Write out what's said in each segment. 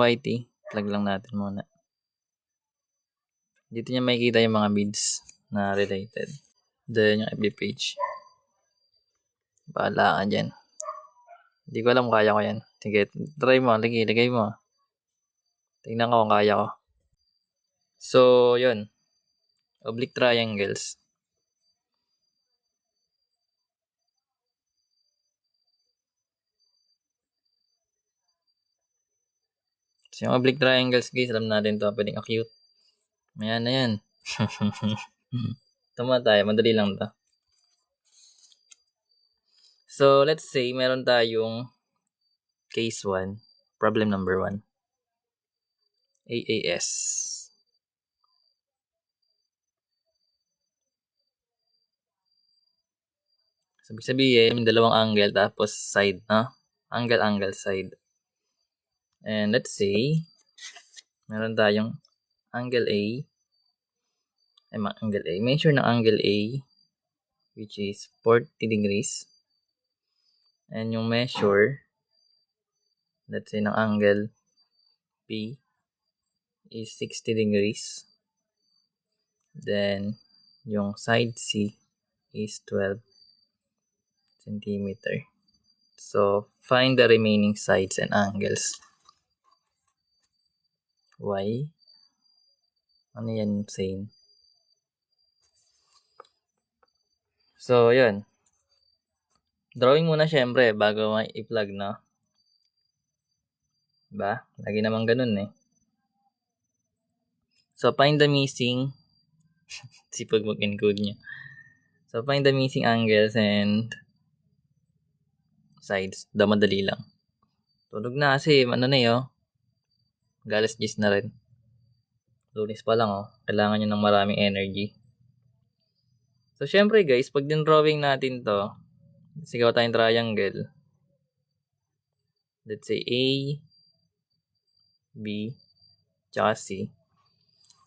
YT, plug lang natin muna. Dito niya makikita yung mga beads na related. Then yung FB page. Bahala ka dyan. Hindi ko alam kung kaya ko yan. Sige, try mo. Lagay mo. Tingnan ko kung kaya ko. So, yun. Oblique triangles. So, yung oblique triangles, guys, alam natin to. Pwedeng acute. Mayan na yan. Tama tayo. Madali lang to. So, let's say, meron tayong case 1. Problem number 1. AAS. So, ibig sabihin, dalawang angle tapos side, no? Angle, side. And let's say, meron tayong angle A. Angle A. Measure ng angle A, which is 40 degrees. And yung measure, let's say, ng angle B is 60 degrees. Then, yung side C is 12 centimeter. So, find the remaining sides and angles. Y. Ano yan, same? So, yun. Drawing muna syempre bago i-plug, no? Diba? Lagi naman ganun eh. So, find the missing sipag mag-encode niya. So, find the missing angles and sides. Madali lang. Tulog na kasi, ano na yun. Galas 10 na rin. Lunes pa lang, oh. Kailangan nyo ng maraming energy. So, syempre guys, pag din-drawing natin to, sigaw tayong triangle. Let's say A, B, tsaka C.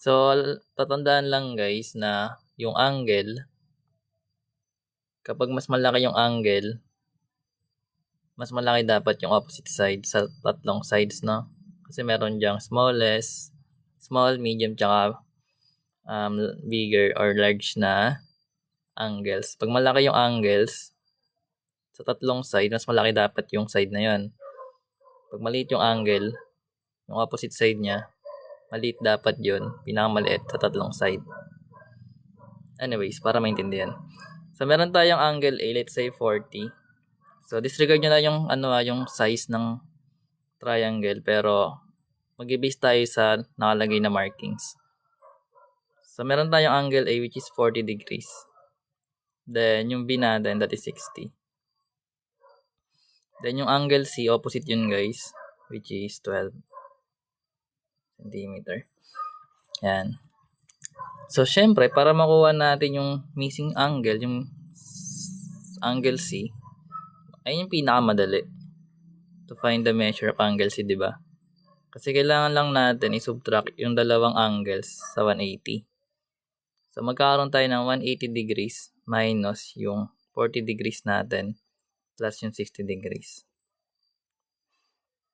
So, tatandaan lang guys na yung angle, kapag mas malaki yung angle, mas malaki dapat yung opposite side sa tatlong sides, no? Kasi meron dyang smallest, small, medium, tsaka bigger or large na angles. Pag malaki yung angles sa tatlong side, mas malaki dapat yung side na yon. Pag maliit yung angle, yung opposite side niya, maliit dapat yon, pinakamaliit sa tatlong side. Anyways, para maintindihan. So, meron tayong angle A, let's say 40. So, disregard nyo na yung, yung size ng triangle, pero mag-base tayo sa nakalagay na markings. So, meron tayong angle A which is 40 degrees. Then, yung B natin, that is 60. Then, yung angle C, opposite yun guys, which is 12 centimeter. Yan. So, syempre, para makuha natin yung missing angle, yung angle C, ay yung pinakamadali to find the measure of angle C, diba? Kasi kailangan lang natin i-subtract yung dalawang angles sa 180. So, magkakaroon tayo ng 180 degrees minus yung 40 degrees natin plus yung 60 degrees.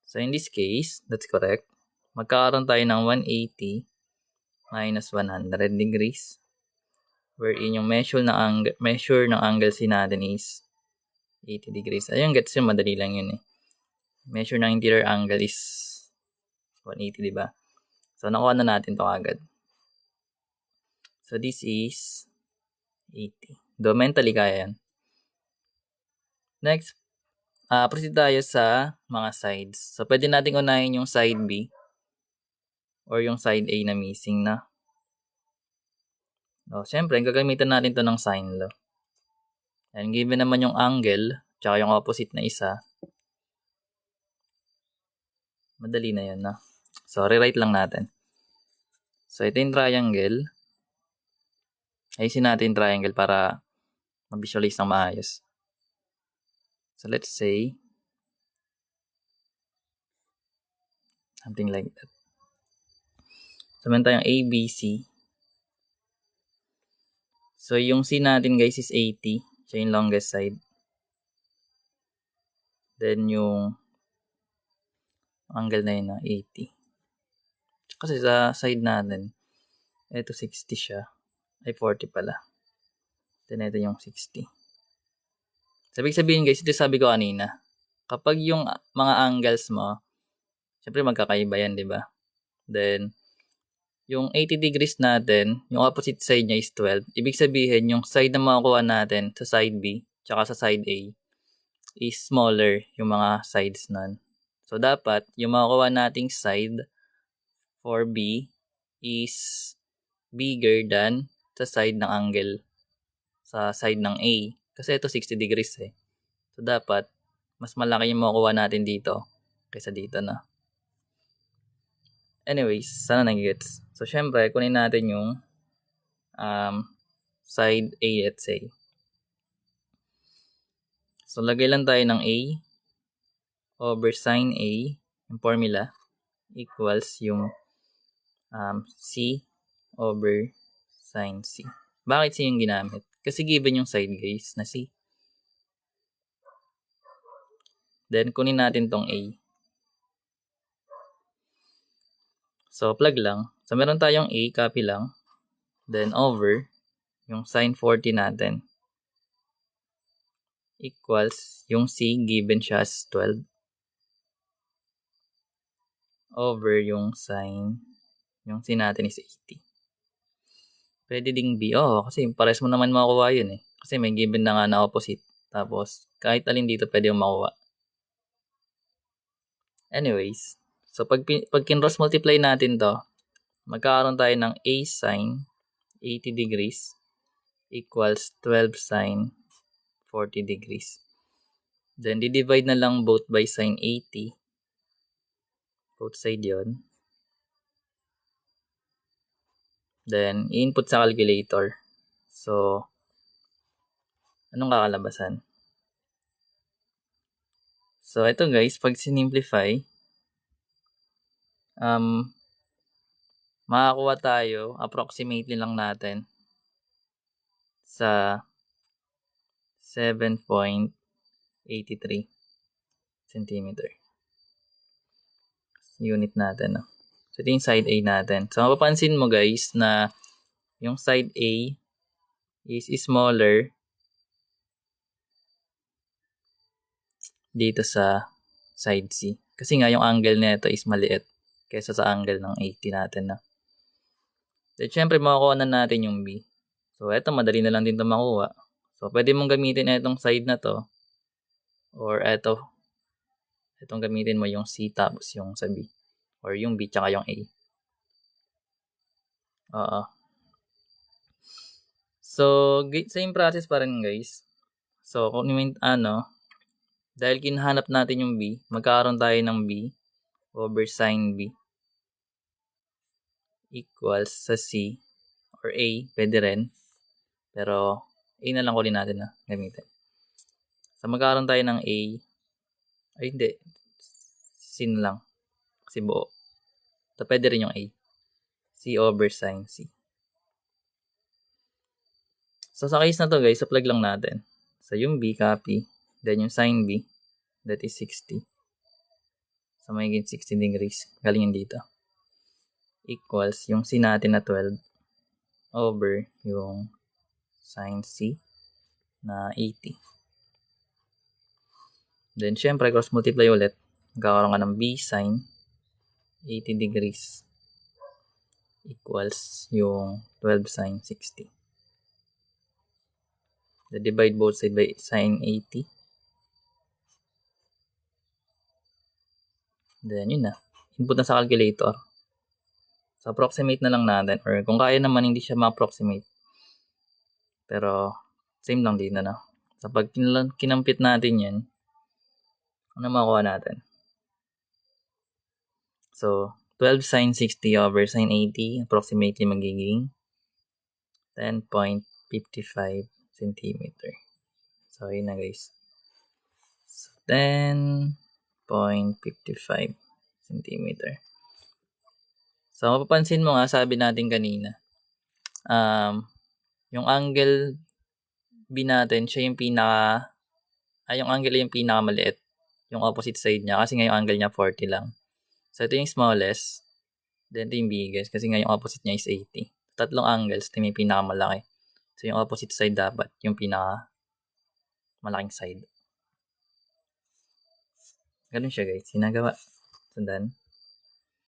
So, in this case, that's correct. Magkakaroon tayo ng 180 minus 100 degrees. Wherein yung measure ng angle C natin is 80 degrees. Ayun, gets yun. Madali lang yun eh. Measure ng interior angle is 180, diba? So, nakuha na natin to agad. So, this is 80. Do mentally kaya yan. Next, proceed tayo sa mga sides. So, pwede natin unahin yung side B or yung side A na missing na. So, syempre, gagamitan natin to ng sine law. And given naman yung angle, tsaka yung opposite na isa, madali na yun, no? So, rewrite lang natin. So, ito yung triangle. Ayusin natin yung triangle para ma-visualize ng maayos. So, let's say, something like that. So, meron tayong ABC. So, yung C natin guys is 80. So, yung longest side. Then, yung Angle na yun na 80. Kasi sa side natin, ito 60 siya. Ay 40 pala. Then ito yung 60. Sabi sabihin guys, ito sabi ko kanina. Kapag yung mga angles mo, syempre magkakaiba yan, di ba? Then, yung 80 degrees natin, yung opposite side niya is 12. Ibig sabihin, yung side na makukuha natin sa side B, tsaka sa side A, is smaller yung mga sides nun. So, dapat, yung makukuha nating side for B is bigger than sa side ng angle sa side ng A. Kasi ito 60 degrees eh. So, dapat, mas malaki yung makukuha natin dito kaysa dito na. Anyways, sana nag-gets. So, syempre, kunin natin yung side A, let's say. So, lagay lang tayo ng A over sin A, yung formula, equals yung C over sin C. Bakit C yung ginamit? Kasi given yung side guys na C. Then, kunin natin tong A. So, plug lang. So, meron tayong A, copy lang. Then, over yung sin 40 natin. Equals yung C, given siya as 12. Over yung sin, yung C natin is 80. Pwede ding B. Kasi pares mo naman makuha yun eh. Kasi may given na nga na opposite. Tapos, kahit alin dito pwede yung makuha. Anyways, so pag kinross multiply natin to, magkakaroon tayo ng A sin 80 degrees equals 12 sin 40 degrees. Then, di-divide na lang both by sin 80. Both side yon. Then, i-input sa calculator. So, anong kakalabasan? So, ito guys, pag sinimplify, makakuha tayo, approximately lang natin, sa 7.83 cm. Unit natin. No? So, ito yung side A natin. So, mapapansin mo guys na yung side A is smaller dito sa side C. Kasi nga yung angle nito is maliit kaysa sa angle ng 80 natin. No? So, syempre, makukuha na natin yung B. So, eto, madali na lang din ito makuha. So, pwede mong gamitin itong side na to. Or eto, itong gamitin mo yung C tapos yung sa B. Or yung B tsaka yung A. So, same process pa rin guys. So, kung dahil kinahanap natin yung B, magkakaroon tayo ng B over sin B equals sa C or A, pwede rin. Pero, A na lang ulit natin na gamitin. So, magkakaroon tayo ng A. Ay, hindi. C na lang. Kasi buo. So, pwede rin yung A. C over sin C. So, sa case na to guys, plug lang natin. So, yung B, copy. Then, yung sin B, that is 60. So, magiging 60 degrees. Galing dito. Equals yung C natin na 12 over yung sin C na 80. Then, syempre, cross multiply ulit. Magkakaroon ka ng B sin 80 degrees equals yung 12 sin 60. Then, divide both sides by sin 80. Then, yun na. Input na sa calculator. So, approximate na lang natin. Or kung kaya naman, hindi siya ma-approximate. Pero, same lang din na. So, pag kinampit natin yan, ano makuha natin? So, 12 sin 60 over sin 80, approximately magiging 10.55 cm. So, yun na guys. So, 10.55 cm. So, mapapansin mo nga, sabi natin kanina, yung angle B natin, siya yung yung angle yung pinakamaliit. Yung opposite side niya, kasi nga yung angle niya 40 lang. So, ito yung smallest. Then, ito yung biggest. Kasi nga yung opposite niya is 80. Tatlong angles, ito yung pinakamalaki. So, yung opposite side dapat, yung malaking side. Ganun siya guys. Sinagawa. Sundan.